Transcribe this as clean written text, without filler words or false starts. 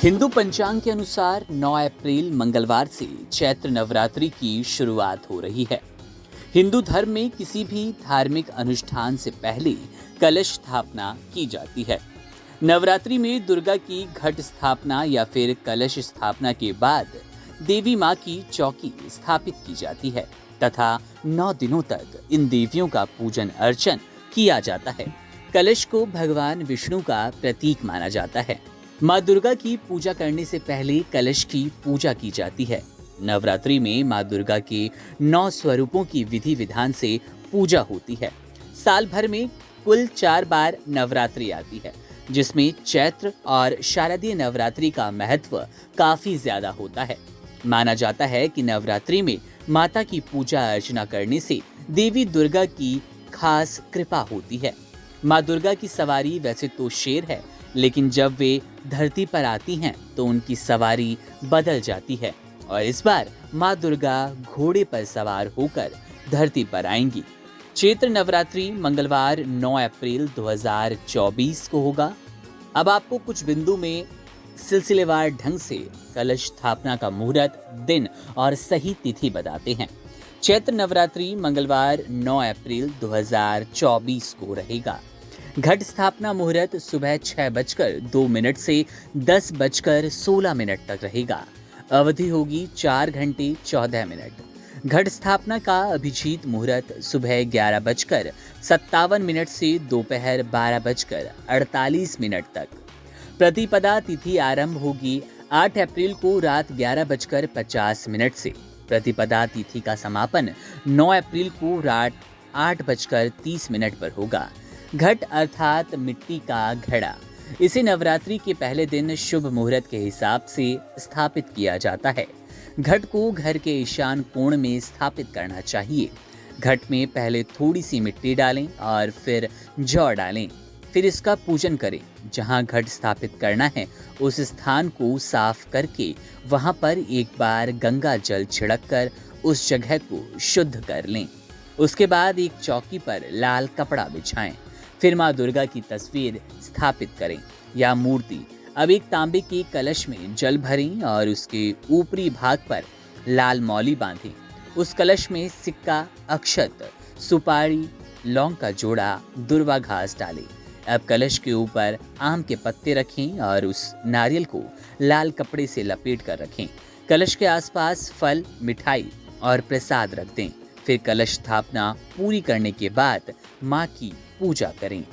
हिंदू पंचांग के अनुसार 9 अप्रैल मंगलवार से चैत्र नवरात्रि की शुरुआत हो रही है। हिंदू धर्म में किसी भी धार्मिक अनुष्ठान से पहले कलश स्थापना की जाती है। नवरात्रि में दुर्गा की घट स्थापना या फिर कलश स्थापना के बाद देवी माँ की चौकी स्थापित की जाती है तथा 9 दिनों तक इन देवियों का पूजन अर्चन किया जाता है। कलश को भगवान विष्णु का प्रतीक माना जाता है। माँ दुर्गा की पूजा करने से पहले कलश की पूजा की जाती है। नवरात्रि में माँ दुर्गा के 9 स्वरूपों की विधि विधान से पूजा होती है। साल भर में कुल 4 बार नवरात्रि आती है, जिसमें चैत्र और शारदीय नवरात्रि का महत्व काफी ज्यादा होता है। माना जाता है कि नवरात्रि में माता की पूजा अर्चना करने से देवी दुर्गा की खास कृपा होती है। माँ दुर्गा की सवारी वैसे तो शेर है, लेकिन जब वे धरती पर आती हैं तो उनकी सवारी बदल जाती है और इस बार माँ दुर्गा घोड़े पर सवार होकर धरती पर आएंगी। चैत्र नवरात्रि मंगलवार 9 अप्रैल 2024 को होगा। अब आपको कुछ बिंदु में सिलसिलेवार ढंग से कलश स्थापना का मुहूर्त, दिन और सही तिथि बताते हैं। चैत्र नवरात्रि मंगलवार 9 अप्रैल 2024 को रहेगा। घट स्थापना मुहूर्त सुबह 6:02 से 10:16 तक रहेगा। अवधि होगी 4 घंटे 14 मिनट। घट स्थापना का अभिजीत मुहूर्त सुबह 11:57 से दोपहर 12:48 तक। प्रतिपदा तिथि आरंभ होगी 8 अप्रैल को रात 11:50 से। प्रतिपदा तिथि का समापन 9 अप्रैल को रात 8:30 पर होगा। घट अर्थात मिट्टी का घड़ा, इसे नवरात्रि के पहले दिन शुभ मुहूर्त के हिसाब से स्थापित किया जाता है। घट को घर के ईशान कोण में स्थापित करना चाहिए। घट में पहले थोड़ी सी मिट्टी डालें और फिर जौ डालें, फिर इसका पूजन करें। जहां घट स्थापित करना है उस स्थान को साफ करके वहां पर एक बार गंगा जल छिड़ककर उस जगह को शुद्ध कर लें। उसके बाद एक चौकी पर लाल कपड़ा बिछाएं। फिर माँ दुर्गा की तस्वीर स्थापित करें या मूर्ति। अब एक तांबे के कलश में जल भरें और उसके ऊपरी भाग पर लाल मौली बांधें। उस कलश में सिक्का, अक्षत, सुपारी, लौंग का जोड़ा, दुर्वा घास डालें। अब कलश के ऊपर आम के पत्ते रखें और उस नारियल को लाल कपड़े से लपेट कर रखें। कलश के आसपास फल, मिठाई और प्रसाद रख दें। फिर कलश स्थापना पूरी करने के बाद माँ की पूजा करें।